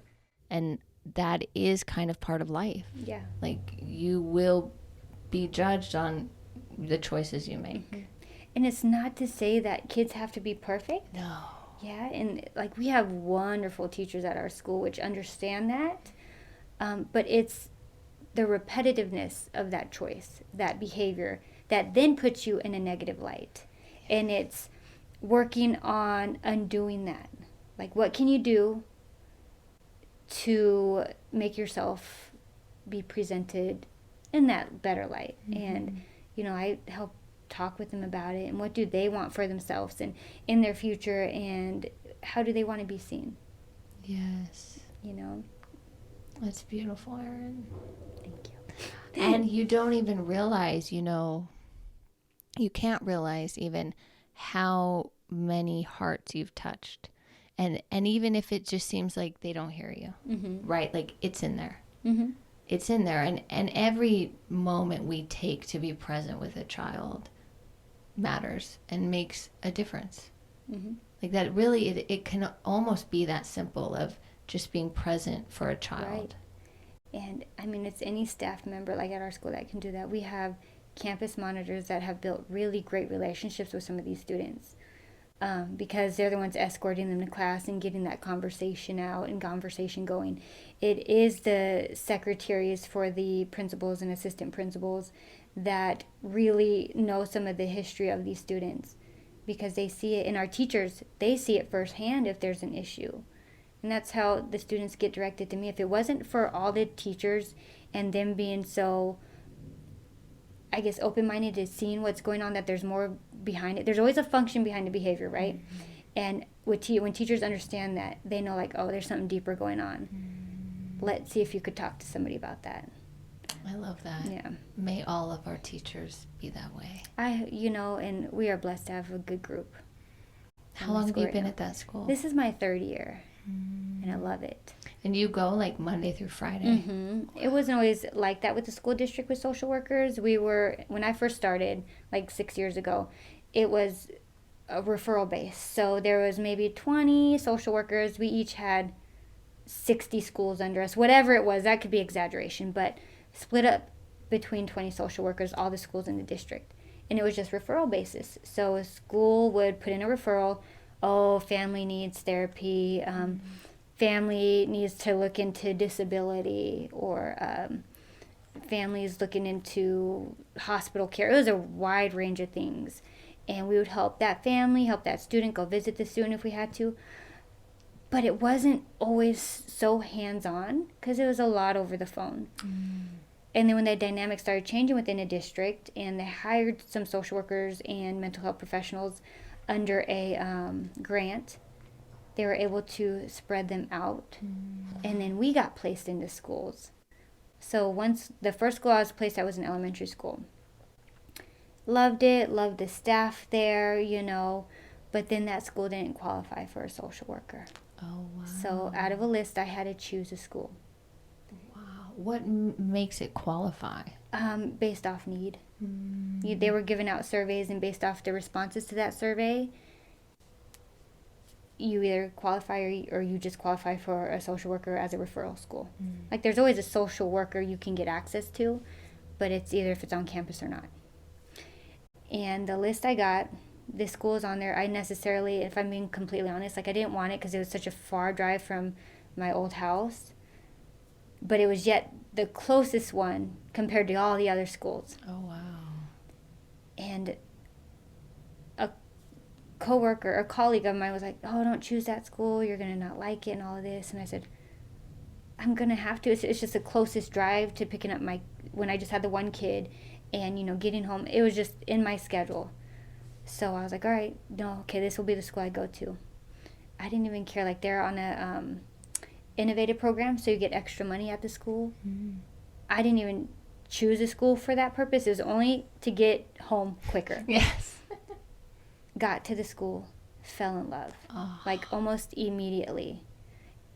And that is kind of part of life. Yeah. Like, you will be judged on the choices you make. And it's not to say that kids have to be perfect. No. Yeah, and like, we have wonderful teachers at our school which understand that. But it's the repetitiveness of that choice, that behavior, that then puts you in a negative light. And it's working on undoing that. Like, what can you do to make yourself be presented in that better light? And, you know, I help talk with them about it, and what do they want for themselves and in their future, and how do they want to be seen? Yes. You know? That's beautiful, Erin. Thank you. And you don't even realize, you know, you can't realize even how many hearts you've touched. And even if it just seems like they don't hear you, right? Like it's in there. It's in there. And every moment we take to be present with a child matters and makes a difference. Like that really, it can almost be that simple of just being present for a child. Right. And I mean, it's any staff member like at our school that can do that. We have campus monitors that have built really great relationships with some of these students, because they're the ones escorting them to class and getting that conversation out and conversation going. It is the secretaries for the principals and assistant principals that really know some of the history of these students, because they see it, in our teachers, they see it firsthand if there's an issue. And that's how the students get directed to me. If it wasn't for all the teachers and them being so, I guess, open-minded to seeing what's going on, that there's more behind it. There's always a function behind the behavior, right? And when teachers understand that, they know, like, oh, there's something deeper going on. Let's see if you could talk to somebody about that. I love that. Yeah. May all of our teachers be that way. And we are blessed to have a good group. How long have you been at that school? This is my third year, and I love it. And you go like Monday through Friday? It wasn't always like that with the school district with social workers. When I first started, like 6 years ago, it was a referral base. So there was maybe 20 social workers. We each had 60 schools under us, whatever it was. That could be exaggeration, but split up between 20 social workers, all the schools in the district. And it was just referral basis. So a school would put in a referral, oh, family needs therapy, family needs to look into disability, or families looking into hospital care. It was a wide range of things. And we would help that family, help that student, go visit the student if we had to. But it wasn't always so hands-on, because it was a lot over the phone. And then when the dynamic started changing within a district, and they hired some social workers and mental health professionals under a grant, they were able to spread them out. And then we got placed into schools. So once the first school I was placed at was an elementary school. Loved it, loved the staff there, but then that school didn't qualify for a social worker. Oh, wow. So out of a list, I had to choose a school. Wow. What makes it qualify? Based off need. They were giving out surveys, and based off the responses to that survey, you either qualify or you just qualify for a social worker as a referral school. Like, there's always a social worker you can get access to, but it's either if it's on campus or not. And the list I got, the school is on there. I necessarily, if I'm being completely honest, like, I didn't want it because it was such a far drive from my old house. But it was yet the closest one compared to all the other schools. Oh, wow. And a colleague of mine was like, oh, don't choose that school. You're going to not like it and all of this. And I said, I'm going to have to. It's just the closest drive to picking up when I just had the one kid and, getting home. It was just in my schedule. So I was like, all right, no, okay, this will be the school I go to. I didn't even care. Like, they're on a innovative program, so you get extra money at the school. I didn't even choose a school for that purpose. It was only to get home quicker. Yes. Got to the school, fell in love, like almost immediately.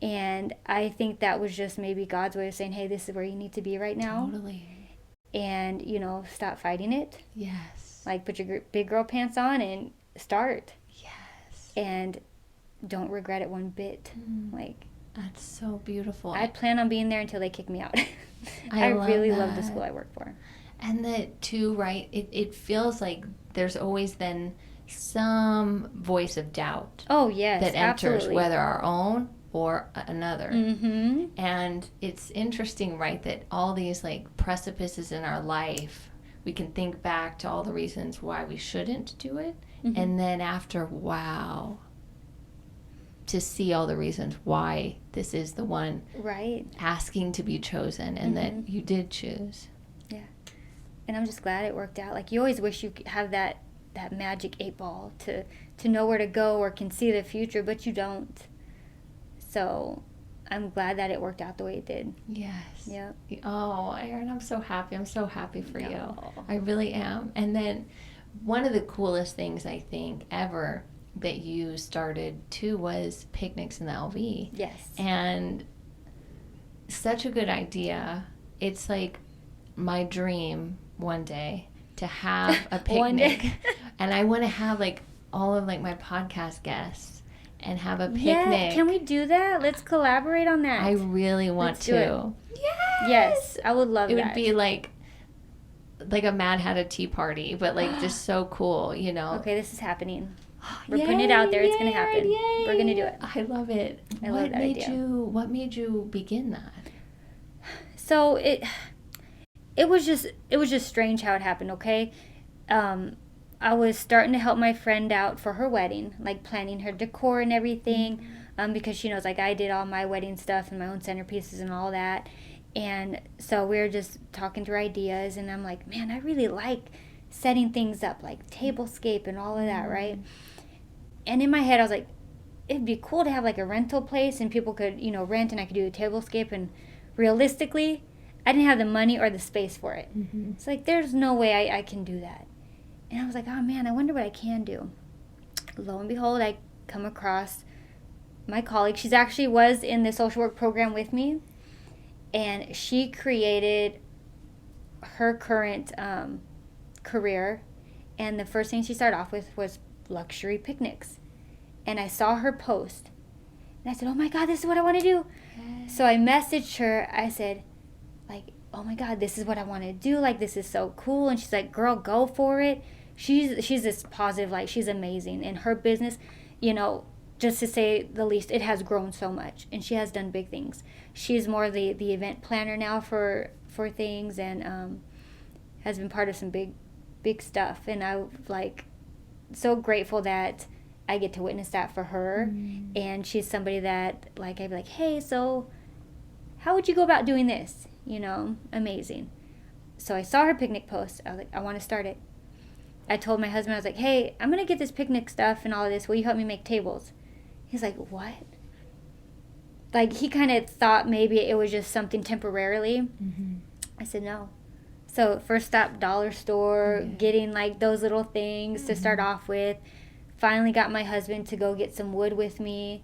And I think that was just maybe God's way of saying, hey, this is where you need to be right now. Totally. And, stop fighting it. Yes. Like, put your big girl pants on and start. Yes. And don't regret it one bit. Like, that's so beautiful. I plan on being there until they kick me out. I really love the school I work for. And that too, right? It feels like there's always then some voice of doubt. Oh, yes, that enters, absolutely. whether our own or another. Mm-hmm. And it's interesting, right, that all these like precipices in our life, we can think back to all the reasons why we shouldn't do it. And then after, wow, to see all the reasons why this is the one right asking to be chosen, and that you did choose. Yeah. And I'm just glad it worked out. Like, you always wish you could have that magic 8-ball to know where to go or can see the future, but you don't. So I'm glad that it worked out the way it did. Yes. Yep. Oh, Erin, I'm so happy. I'm so happy for you. No. I really am. And then one of the coolest things I think ever that you started too was picnics in the LV. Yes. And such a good idea. It's like my dream one day to have a picnic. One day. And I want to have like all of like my podcast guests and have a picnic. Yeah, can we do that? Let's collaborate on that. I really want Let's to. do it. Yes, I would love it that. It would be like a Mad Hatter tea party, but like just so cool, you know. Okay, this is happening. We're putting it out there. It's going to happen. Yay. We're going to do it. I love it. I love that idea. What made you begin that? So it was just strange how it happened, okay? I was starting to help my friend out for her wedding, like planning her decor and everything, because she knows like I did all my wedding stuff and my own centerpieces and all that. And so we were just talking through ideas, and I'm like, man, I really like setting things up, like tablescape and all of that, right? And in my head, I was like, it'd be cool to have like a rental place and people could, rent, and I could do a tablescape. And realistically, I didn't have the money or the space for it. Mm-hmm. It's like, there's no way I can do that. And I was like, oh man, I wonder what I can do. Lo and behold, I come across my colleague. She's actually was in the social work program with me. And she created her current career. And the first thing she started off with was luxury picnics. And I saw her post. And I said, oh my God, this is what I want to do. Yes. So I messaged her. I said, like, oh my God, this is what I want to do. Like, this is so cool. And she's like, girl, go for it. She's this positive, like, she's amazing. And her business, just to say the least, it has grown so much. And she has done big things. She's more the event planner now for things, and has been part of some big stuff. And I'm like so grateful that I get to witness that for her. Mm. And she's somebody that, like, I'd be like, hey, so how would you go about doing this? Amazing. So I saw her picnic post. I was like, I want to start it. I told my husband, I was like, hey, I'm going to get this picnic stuff and all of this. Will you help me make tables? He's like, what? Like, he kind of thought maybe it was just something temporarily. Mm-hmm. I said, no. So first stop, dollar store, getting like those little things to start off with. Finally got my husband to go get some wood with me.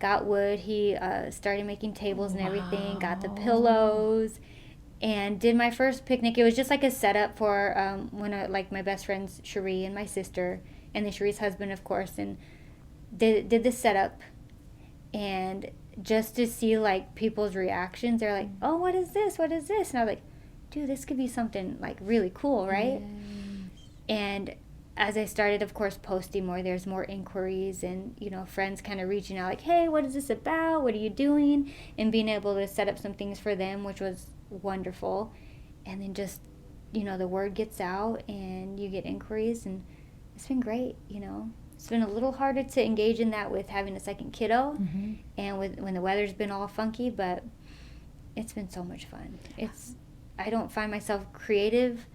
Got wood. He started making tables and everything. Got the pillows. And did my first picnic. It was just like a setup for like my best friends, Cherie and my sister. And then Cherie's husband, of course. And did the setup. And just to see like people's reactions. They're like, oh, what is this? What is this? And I was like, dude, this could be something like really cool, right? Yes. And as I started, of course, posting more, there's more inquiries and, friends kind of reaching out like, hey, what is this about? What are you doing? And being able to set up some things for them, which was wonderful. And then just, the word gets out and you get inquiries, and it's been great, It's been a little harder to engage in that with having a second kiddo and when the weather's been all funky, but it's been so much fun. I don't find myself creative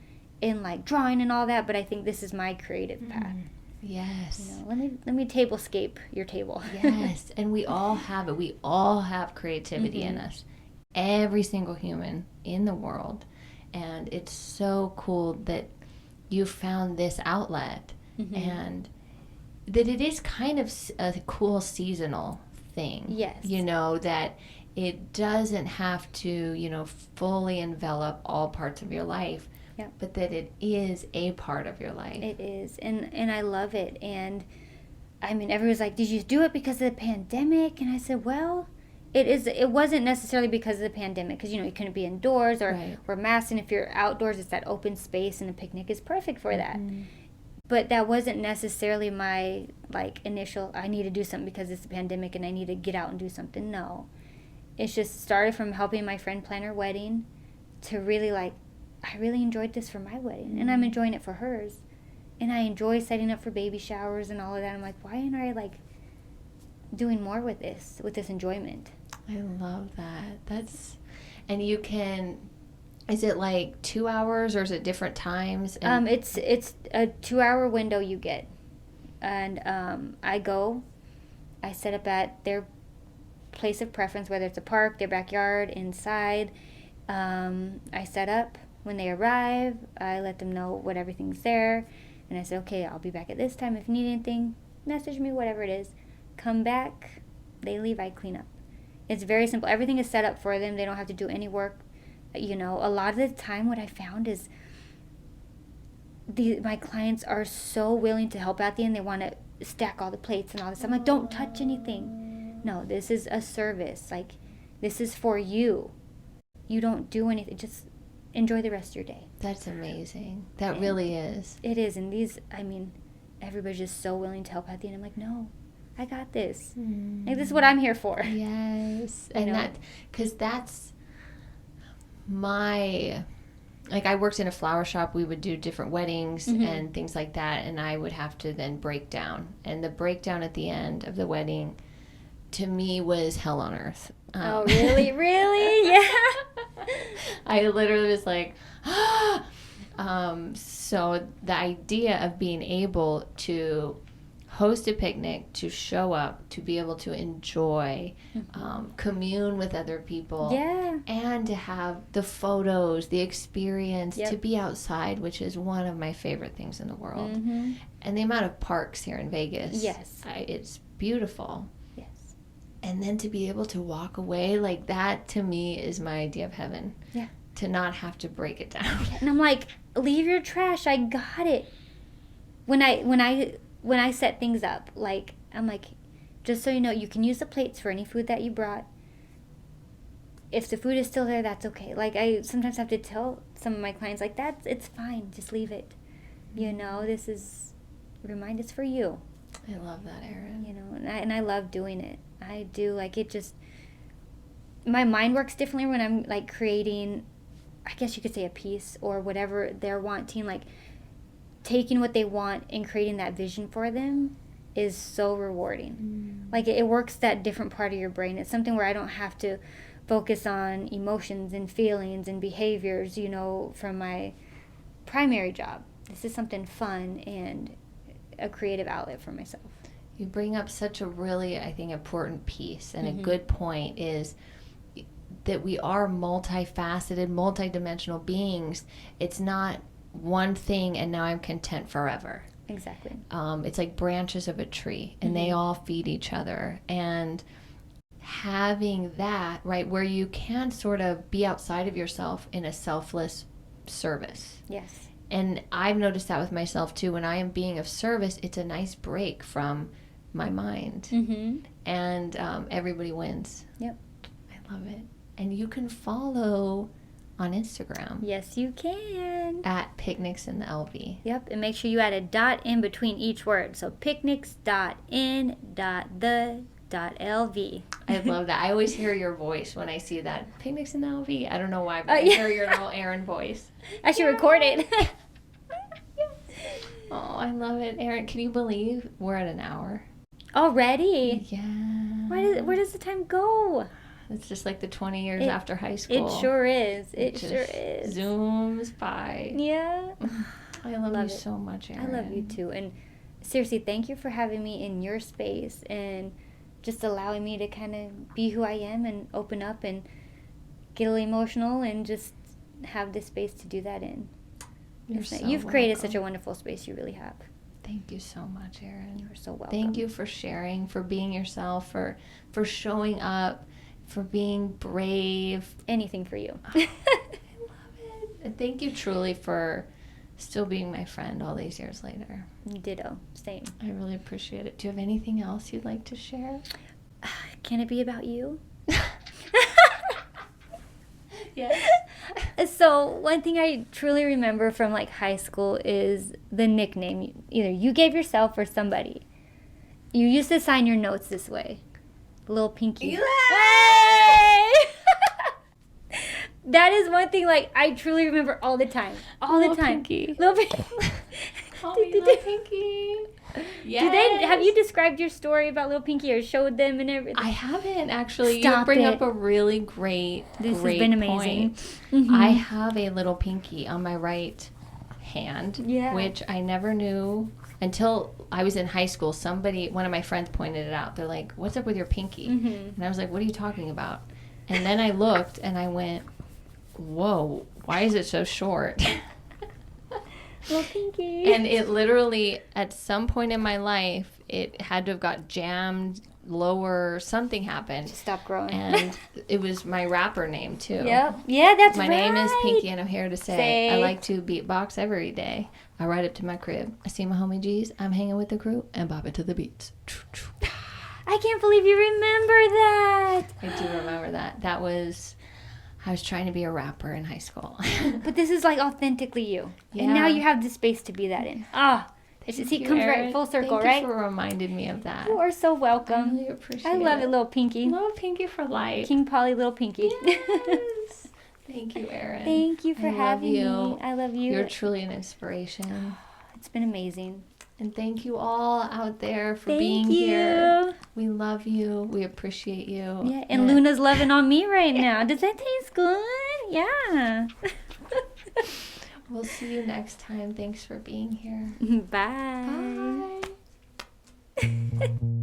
in like drawing and all that, but I think this is my creative path. Yes. Let me tablescape your table. Yes, and we all have it. We all have creativity in us. Every single human in the world. And it's so cool that you found this outlet and that it is kind of a cool seasonal thing. Yes. That it doesn't have to, fully envelop all parts of your life. Yep. But that it is a part of your life. It is. And I love it. And I mean, everyone's like, did you do it because of the pandemic? And I said, well, it wasn't necessarily because of the pandemic, because, you couldn't be indoors or masks. And if you're outdoors, it's that open space, and a picnic is perfect for that. But that wasn't necessarily my, like, initial, I need to do something because it's a pandemic and I need to get out and do something. No. It's just started from helping my friend plan her wedding to really, like, I really enjoyed this for my wedding, and I'm enjoying it for hers. And I enjoy setting up for baby showers and all of that. I'm like, why aren't I, like, doing more with this enjoyment? I love that. And you can, is it like 2 hours or is it different times? It's a 2-hour window you get. And I set up at their place of preference, whether it's a park, their backyard, inside. I set up when they arrive. I let them know what everything's there. And I said, okay, I'll be back at this time. If you need anything, message me, whatever it is. Come back. They leave, I clean up. It's very simple. Everything is set up for them. They don't have to do any work. You know, a lot of the time what I found is my clients are so willing to help at the end. They want to stack all the plates and all this. I'm like, don't touch anything. No, this is a service. Like, this is for you. You don't do anything. Just enjoy the rest of your day. That's amazing. That really is. It is. And everybody's just so willing to help at the end. I'm like, no, I got this. Like, this is what I'm here for. Yes. And because that's my, like, I worked in a flower shop. We would do different weddings and things like that. And I would have to then break down. And the breakdown at the end of the wedding, to me, was hell on earth. Oh, really? Really? Yeah. I literally was like, so the idea of being able to host a picnic, to show up, to be able to enjoy, commune with other people, and to have the photos, the experience, to be outside, which is one of my favorite things in the world. And the amount of parks here in Vegas, it's beautiful. And then to be able to walk away, like, that to me is my idea of heaven. Yeah. To not have to break it down. And I'm like, leave your trash. I got it. When I set things up, like, I'm like, just so you know, you can use the plates for any food that you brought. If the food is still there, that's okay. Like, I sometimes have to tell some of my clients, like, it's fine. Just leave it. You know, this is, remind it's for you. I love that, Erin. You know, and I love doing it. I do. Like, it just, my mind works differently when I'm, like, creating, I guess you could say, a piece or whatever they're wanting. Like, taking what they want and creating that vision for them is so rewarding. Like, it works that different part of your brain. It's something where I don't have to focus on emotions and feelings and behaviors, you know, from my primary job. This is something fun and a creative outlet for myself. You bring up such a really, I think, important piece, and a good point is that we are multifaceted, multidimensional beings. It's not one thing and now I'm content forever. Exactly. It's like branches of a tree, and they all feed each other. And having that, right, where you can sort of be outside of yourself in a selfless service. Yes. And I've noticed that with myself too. When I am being of service, it's a nice break from my mind. And everybody wins. Yep. I love it. And you can follow on Instagram. Yes, you can. At Picnics in the LV. Yep. And make sure you add a dot in between each word. So picnics.in.the.lv. I love that. I always hear your voice when I see that. Picnics in the LV. I don't know why, but I hear your little Erin voice. I should record it. Oh, I love it. Erin, can you believe we're at an hour? Already? Yeah. Where does the time go? It's just like the 20 years after high school. It sure is. It sure is. Zooms by. Yeah. I love you so much, Erin. I love you too. And seriously, thank you for having me in your space and just allowing me to kind of be who I am and open up and get a little emotional and just have this space to do that in. You've created such a wonderful space. You really have. Thank you so much, Erin. You're so welcome. Thank you for sharing, for being yourself, for showing up, for being brave. Anything for you. I love it. And thank you truly for still being my friend all these years later. Ditto. Same. I really appreciate it. Do you have anything else you'd like to share? Can it be about you? Yes. So one thing I truly remember from like high school is the nickname. Either you gave yourself or somebody. You used to sign your notes this way. Little Pinky. Hey! That is one thing like I truly remember all the time. All the time. Pinky. Little Pinky. Call me Little Pinky. Yes. Have you described your story about Little Pinky or showed them and everything? I haven't actually. Stop you bring it. up a really great This has been amazing. Point. I have a Little Pinky on my right hand, Yeah. which I never knew until I was in high school, one of my friends pointed it out. They're like, what's up with your pinky? And I was like, what are you talking about? And then I looked and I went, whoa, why is it so short? Little pinky. And it literally, at some point in my life, it had to have got jammed lower, something happened. Just stop growing. And it was my rapper name too. Yep. Yeah, that's my right. name is Pinky, and I'm here to say I like to beatbox every day. I ride up to my crib, I see my homie G's, I'm hanging with the crew, and bop it to the beats. I can't believe you remember that. I do remember that. I was trying to be a rapper in high school. But this is like authentically you. Yeah. And now you have the space to be that in. It comes right full circle, right? Thank you for reminding me of that. You are so welcome. I really appreciate it. I love it, little Pinky. Little Pinky for life. King Pollys, little Pinky. Yes. Thank you, Erin. Thank you for having me. I love you. You're truly an inspiration. It's been amazing. And thank you all out there for being here. We love you. We appreciate you. Yeah, and Luna's loving on me right now. Does that taste good? Yeah. We'll see you next time. Thanks for being here. Bye. Bye.